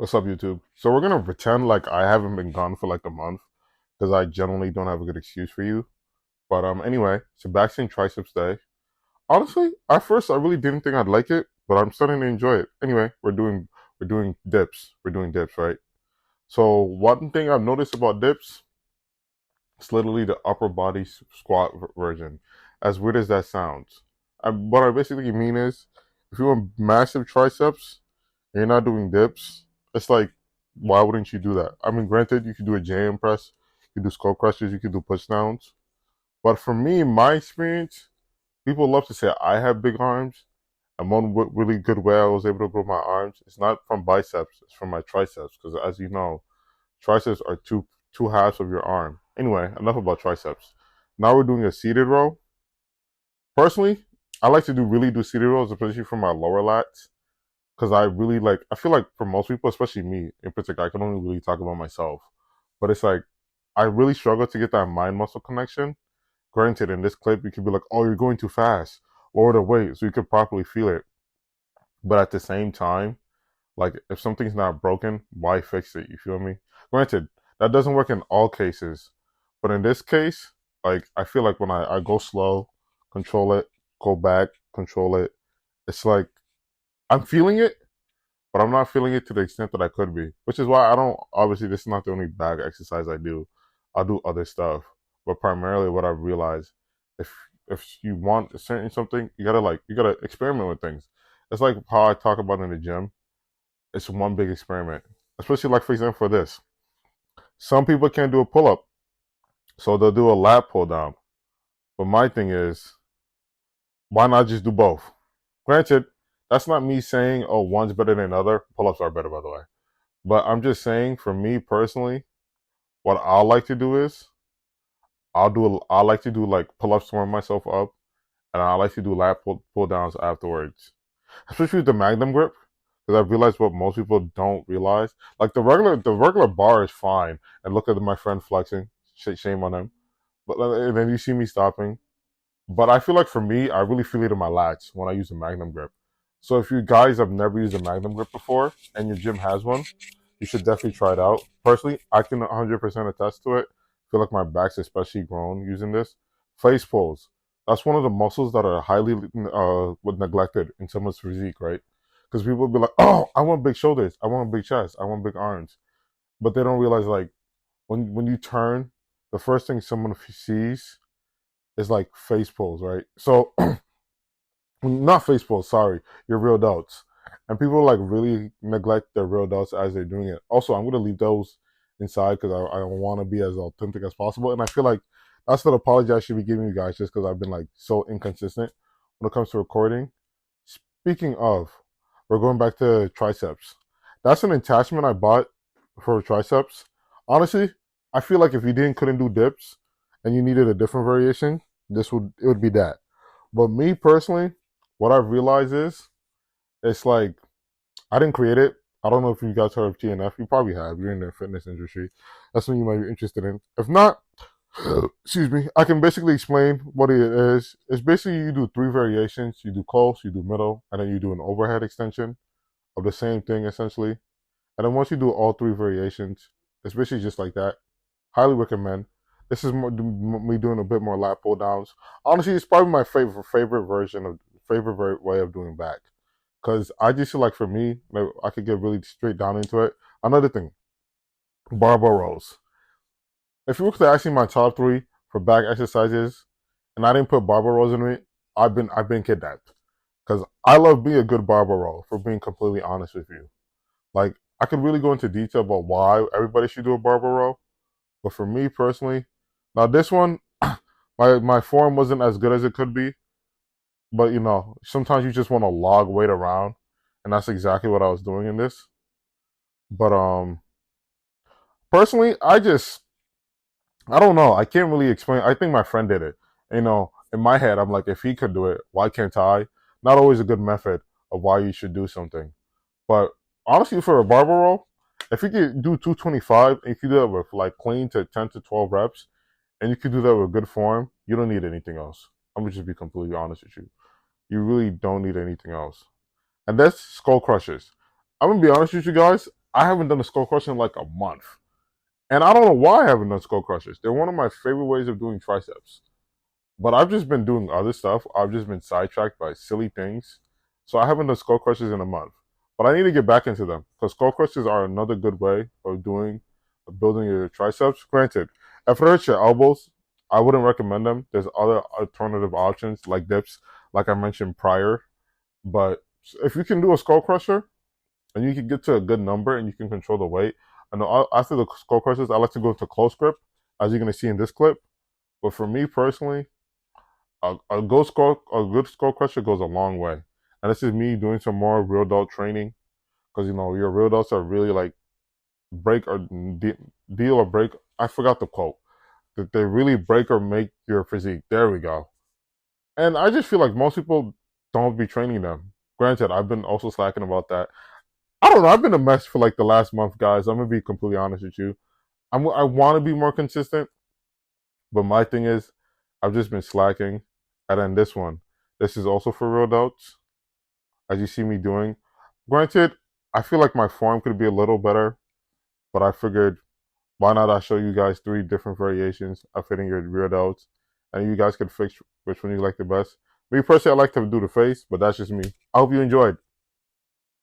What's up, YouTube? So we're gonna pretend like I haven't been gone for like a month because I generally don't have a good excuse for you. But anyway, Sebastian Triceps Day. Honestly, at first I really didn't think I'd like it, but I'm starting to enjoy it. Anyway, we're doing dips. We're doing dips, right? So one thing I've noticed about dips, it's literally the upper body squat version. As weird as that sounds, what I basically mean is, if you want massive triceps and you're not doing dips, it's like, why wouldn't you do that? I mean, granted, you could do a JM press, you could do skull crushes, you could do push downs. But for me, my experience, people love to say I have big arms. And one really good way I was able to grow my arms, it's not from biceps, it's from my triceps. Because as you know, triceps are two halves of your arm. Anyway, enough about triceps. Now we're doing a seated row. Personally, I like to really do seated rows, especially for my lower lats, because I really like. I feel like for most people, especially me in particular, I can only really talk about myself. But it's like I really struggle to get that mind muscle connection. Granted, in this clip, you could be like, "Oh, you're going too fast," lower the weight so you could properly feel it. But at the same time, like if something's not broken, why fix it? You feel me? Granted, that doesn't work in all cases, but in this case, like I feel like when I go slow, control it, go back, control it, it's like I'm feeling it, but I'm not feeling it to the extent that I could be. Which is why I don't. Obviously, this is not the only back exercise I do. I'll do other stuff, but primarily what I've realized, if if you want a certain something, you gotta experiment with things. It's like how I talk about in the gym. It's one big experiment. Especially like for example for this. Some people can't do a pull up, so they'll do a lat pull down. But my thing is, why not just do both? Granted, that's not me saying oh one's better than another. Pull ups are better by the way. But I'm just saying for me personally, what I like to do is I like to do like pull ups to warm myself up, and I like to do lat pull downs afterwards. Especially with the Magnum grip, because I've realized what most people don't realize. Like the regular bar is fine, and look at my friend flexing. Shame on him. But and then you see me stopping. But I feel like for me, I really feel it in my lats when I use a Magnum grip. So if you guys have never used a Magnum grip before and your gym has one, you should definitely try it out. Personally, I can 100% attest to it. I feel like my back's especially grown using this. Face pulls. That's one of the muscles that are highly neglected in someone's physique, right? Because people will be like, oh, I want big shoulders. I want a big chest. I want big arms. But they don't realize, like, when you turn, the first thing someone sees is like face pulls, right? So not face pulls, sorry, your real delts. And people like really neglect their real delts as they're doing it. Also, I'm gonna leave those inside because I want to be as authentic as possible. And I feel like that's the apology I should be giving you guys just because I've been like so inconsistent when it comes to recording. Speaking of, we're going back to triceps. That's an attachment I bought for triceps. Honestly, I feel like if you couldn't do dips and you needed a different variation, it would be that. But me personally, what I've realized is it's like I didn't create it. I don't know if you guys heard of TNF. You probably have. You're in the fitness industry. That's something you might be interested in. If not, excuse me, I can basically explain what it is. It's basically you do three variations. You do close, you do middle, and then you do an overhead extension of the same thing essentially. And then once you do all three variations, it's basically just like that. Highly recommend. This is me doing a bit more lat pull downs. Honestly, it's probably my favorite version of favorite way of doing back. Cause I just feel like for me, like I could get really straight down into it. Another thing, barbell rows. If you were to ask me my top three for back exercises, and I didn't put barbell rows in it, I've been kidnapped. Cause I love being a good barbell row. For being completely honest with you, like I could really go into detail about why everybody should do a barbell row. But for me personally, now this one, my form wasn't as good as it could be. But sometimes you just want to log weight around, and that's exactly what I was doing in this. But personally, I don't know. I can't really explain. I think my friend did it. In my head, I'm like, if he could do it, why can't I? Not always a good method of why you should do something. But honestly, for a barbell row, if you could do 225 and you could do that with like clean to 10 to 12 reps, and you could do that with good form, you don't need anything else. I'm gonna just be completely honest with you. You really don't need anything else. And that's skull crushers. I'm gonna be honest with you guys. I haven't done a skull crusher in like a month. And I don't know why I haven't done skull crushers. They're one of my favorite ways of doing triceps. But I've just been doing other stuff. I've just been sidetracked by silly things. So I haven't done skull crushers in a month. But I need to get back into them because skull crushers are another good way of building your triceps. Granted, if it hurts your elbows, I wouldn't recommend them. There's other alternative options like dips, like I mentioned prior. But if you can do a skull crusher and you can get to a good number and you can control the weight, I know after the skull crushers, I like to go into close grip, as you're gonna see in this clip. But for me personally, a good skull crusher goes a long way. And this is me doing some more real delt training because your real delts are really like break or deal or break. I forgot the quote that they really break or make your physique. There we go. And I just feel like most people don't be training them. Granted, I've been also slacking about that. I don't know. I've been a mess for like the last month, guys. I'm gonna be completely honest with you. I want to be more consistent, but my thing is, I've just been slacking. And then this is also for real delts, as you see me doing. Granted, I feel like my form could be a little better, but I figured why not I show you guys 3 different variations of hitting your rear delts, and you guys could fix which one you like the best. Me personally, I like to do the face, but that's just me. I hope you enjoyed.